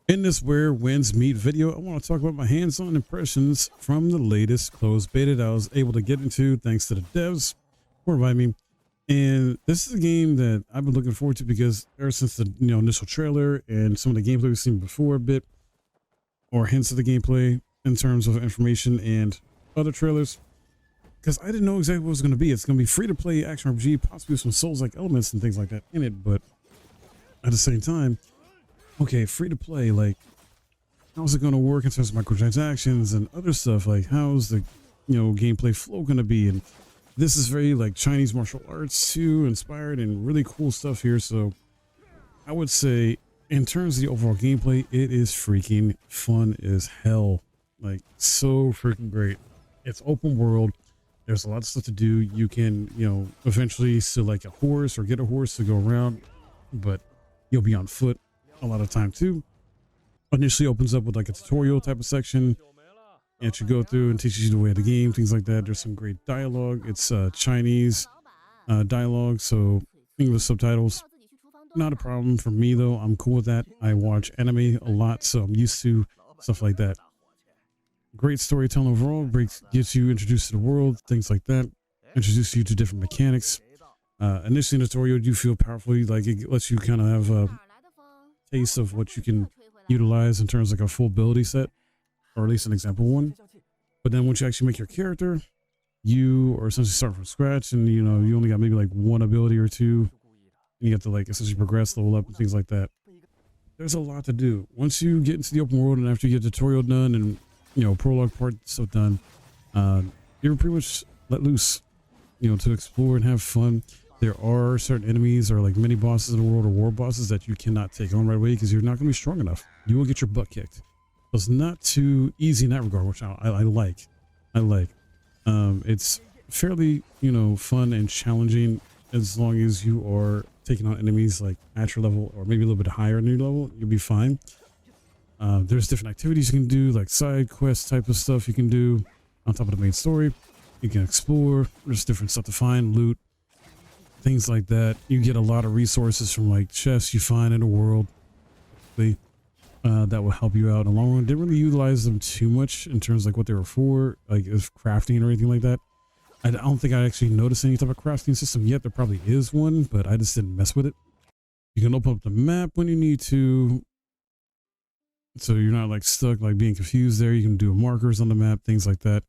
In this Where Winds Meet video, I want to talk about my hands-on impressions from the latest closed beta that I was able to get into thanks to the devs for inviting me. And this is a game that I've been looking forward to because ever since the initial trailer and some of the gameplay we've seen before a bit, or hints of the gameplay in terms of information and other trailers, because I didn't know exactly what it was going to be. It's going to be free-to-play action RPG, possibly some Souls-like elements and things like that in it, but at the same time, okay, free to play, like, how's it going to work in terms of microtransactions and other stuff? Like, how's the, gameplay flow going to be? And this is very, like, Chinese martial arts, too, inspired and really cool stuff here. So I would say, in terms of the overall gameplay, it is freaking fun as hell. Like, so freaking great. It's open world. There's a lot of stuff to do. You can, eventually select a horse or get a horse to go around, but you'll be on foot a lot of time too. Initially opens up with like a tutorial type of section and you go through and teaches you the way of the game, things like that. There's some great dialogue. It's Chinese dialogue, so English subtitles, not a problem for me though. I'm cool with that. I watch anime a lot, so I'm used to stuff like that. Great storytelling overall. Gets you introduced to the world, things like that. Introduces you to different mechanics. Initially in the tutorial, you feel powerfully, like it lets you kind of have a taste of what you can utilize in terms of like a full ability set, or at least an example one. But then once you actually make your character, you are essentially starting from scratch, and you only got maybe like one ability or two, and you have to like essentially progress, level up, and things like that. There's a lot to do once you get into the open world, and after you get the tutorial done and prologue part stuff done, you're pretty much let loose, to explore and have fun. There are certain enemies or like mini bosses in the world or war bosses that you cannot take on right away because you're not going to be strong enough. You will get your butt kicked. So it's not too easy in that regard, which I like. It's fairly, fun and challenging as long as you are taking on enemies like at your level or maybe a little bit higher than your level. You'll be fine. There's different activities you can do, like side quest type of stuff you can do on top of the main story. You can explore. There's different stuff to find, loot, things like that. You get a lot of resources from like chests you find in the world. That will help you out in the long run. Didn't really utilize them too much in terms of like what they were for, like if crafting or anything like that. I don't think I actually noticed any type of crafting system yet. There probably is one, but I just didn't mess with it. You can open up the map when you need to, so you're not like stuck like being confused there. You can do markers on the map, things like that.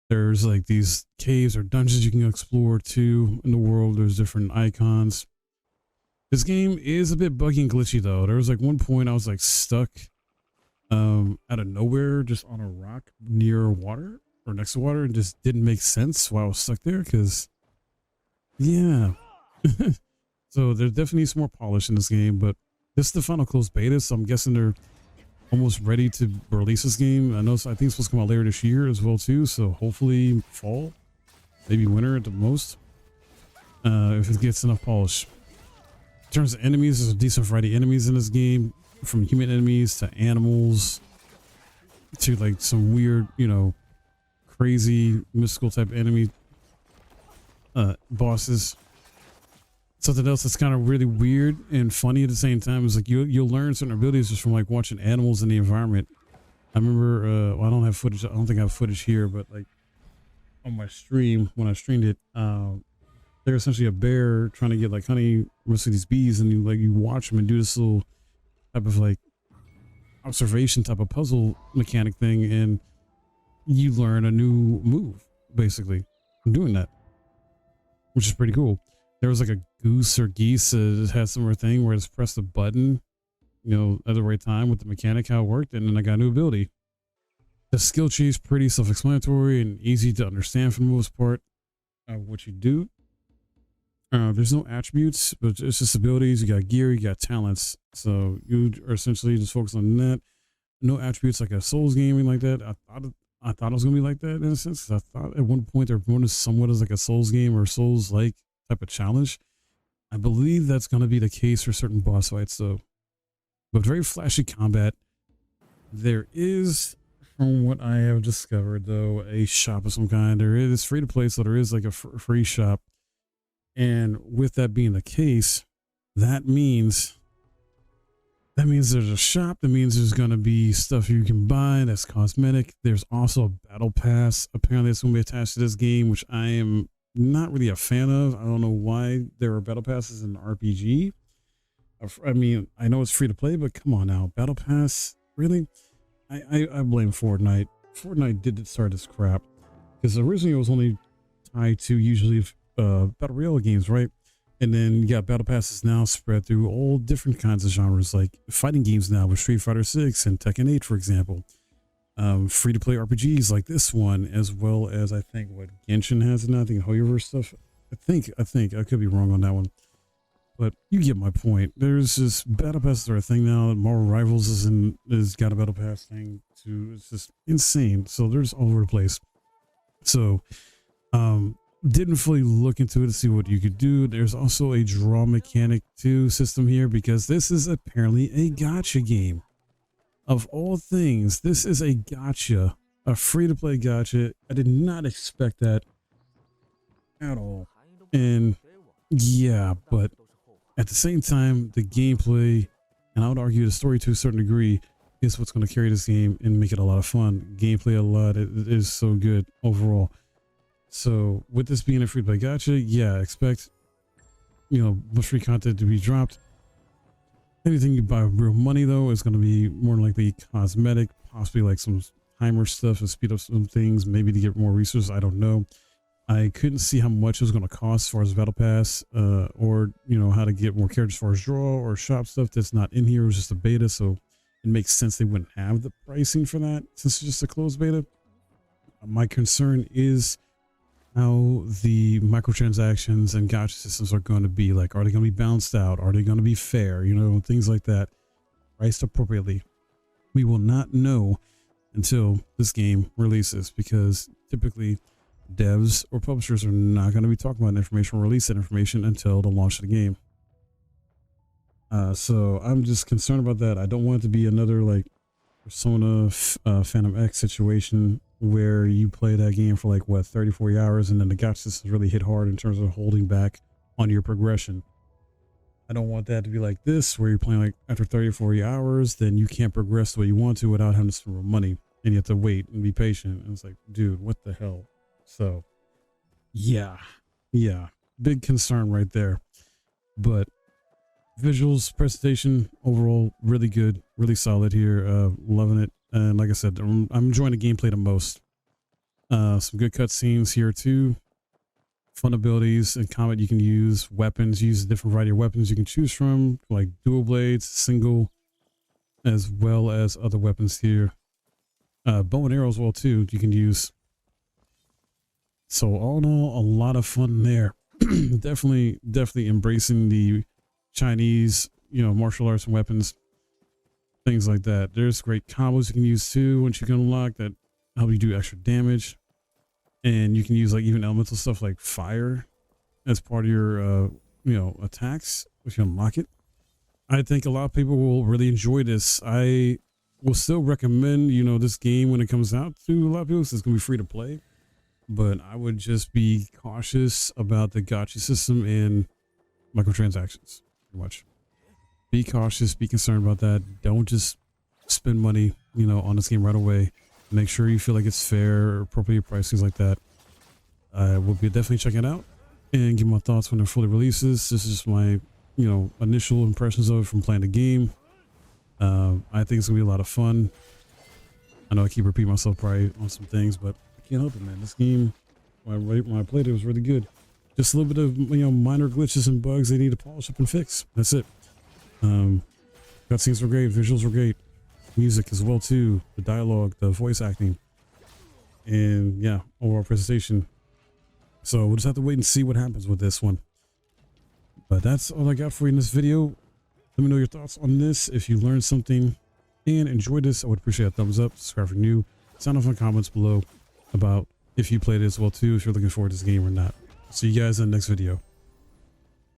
There's like these caves or dungeons you can explore too in the world. There's different icons. This game is a bit buggy and glitchy though. There was like one point I was like stuck out of nowhere just on a rock near water or next to water, and just didn't make sense why I was stuck there because yeah. So there definitely needs some more polish in this game, but this is the final closed beta, so I'm guessing they're almost ready to release this game. I think it's supposed to come out later this year as well too, so hopefully fall, maybe winter at the most, if it gets enough polish. In terms of enemies, there's a decent variety of enemies in this game, from human enemies to animals to like some weird, crazy mystical type enemy bosses. Something else that's kind of really weird and funny at the same time is like you'll learn certain abilities just from like watching animals in the environment. I remember I don't have footage. I don't think I have footage here, but like on my stream when I streamed it, they're essentially a bear trying to get like honey with these bees, and you watch them and do this little type of like observation type of puzzle mechanic thing, and you learn a new move basically from doing that, which is pretty cool. There was like a goose or geese that had some thing where I just pressed the button, at the right time with the mechanic, how it worked, and then I got a new ability. The skill tree is pretty self-explanatory and easy to understand for the most part what you do. There's no attributes, but it's just abilities. You got gear, you got talents. So you are essentially just focused on that. No attributes like a Souls game like that. I thought it was gonna be like that in a sense, 'cause I thought at one point they're promoted somewhat as like a Souls game or Souls-like type of challenge. I believe that's going to be the case for certain boss fights though, but very flashy combat. There is, from what I have discovered though, a shop of some kind. There is free to play, so there is like a free shop, and with that being the case, that means That means there's a shop. That means there's going to be stuff you can buy that's cosmetic. There's also a battle pass. Apparently it's going to be attached to this game, which I am not really a fan of. I don't know why there are battle passes in the RPG. I mean, I know it's free to play, but come on now. Battle pass? Really? I blame Fortnite. Fortnite did start this crap. Because originally it was only tied to usually battle royale games, right? And then you got battle passes now spread through all different kinds of genres, like fighting games now with Street Fighter 6 and Tekken 8, for example. Free to play RPGs like this one, as well as I think what Genshin has now. I think Hoyoverse stuff. I think I could be wrong on that one, but you get my point. There's just battle passes are a thing now. Marvel Rivals is got a battle pass thing too. It's just insane. So there's all over the place. So, didn't fully look into it to see what you could do. There's also a draw mechanic too system here, because this is apparently a gacha game. Of all things, this is a gacha, a free-to-play gacha. I did not expect that at all. And yeah, but at the same time, the gameplay, and I would argue the story to a certain degree, is what's going to carry this game and make it a lot of fun. Gameplay a lot. It is so good overall. So with this being a free-to-play gacha, yeah, expect, much free content to be dropped. Anything you buy with real money, though, is going to be more likely cosmetic, possibly like some timer stuff to speed up some things, maybe to get more resources. I don't know. I couldn't see how much it was going to cost as far as battle pass, or how to get more characters as far as draw or shop stuff that's not in here. It was just a beta, so it makes sense they wouldn't have the pricing for that since it's just a closed beta. My concern is how the microtransactions and gacha systems are going to be. Like, are they going to be balanced out? Are they going to be fair? Things like that, priced appropriately. We will not know until this game releases, because typically devs or publishers are not going to be talking about information or release that information until the launch of the game. So I'm just concerned about that. I don't want it to be another like Persona Phantom X situation where you play that game for like 30, 40 hours and then the gacha systems really hit hard in terms of holding back on your progression. I don't want that to be like this, where you're playing like after 30 or 40 hours, then you can't progress the way you want to without having to spend money, and you have to wait and be patient. And it's like, dude, what the hell? So yeah, big concern right there. But visuals, presentation, overall, really good, really solid here. Loving it. And like I said, I'm enjoying the gameplay the most. Some good cutscenes here too. Fun abilities and combat you can use. Weapons, use a different variety of weapons you can choose from, like dual blades, single, as well as other weapons here. Bow and arrow as well too, you can use. So all in all, a lot of fun there. definitely embracing the Chinese, martial arts and weapons, things like that. There's great combos you can use too once you can unlock that help you do extra damage. And you can use like even elemental stuff like fire as part of your attacks if you unlock it. I think a lot of people will really enjoy this. I will still recommend this game when it comes out to a lot of people, so it's gonna be free to play. But I would just be cautious about the gacha system and microtransactions. Pretty much. Be cautious, be concerned about that. Don't just spend money, on this game right away. Make sure you feel like it's fair, appropriate price, things like that. I will be definitely checking it out and give my thoughts when it fully releases. This is just my, initial impressions of it from playing the game. I think it's gonna be a lot of fun. I know I keep repeating myself probably on some things, but I can't help it, man. This game, when I played it, was really good. Just a little bit of minor glitches and bugs they need to polish up and fix. That's it. Cutscenes were great, visuals were great, music as well too, the dialogue, the voice acting, and yeah, overall presentation. So we'll just have to wait and see what happens with this one. But that's all I got for you in this video. Let me know your thoughts on this. If you learned something and enjoyed this, I would appreciate a thumbs up, subscribe for new, sound off in the comments below about if you played it as well too, if you're looking forward to this game or not. See you guys in the next video.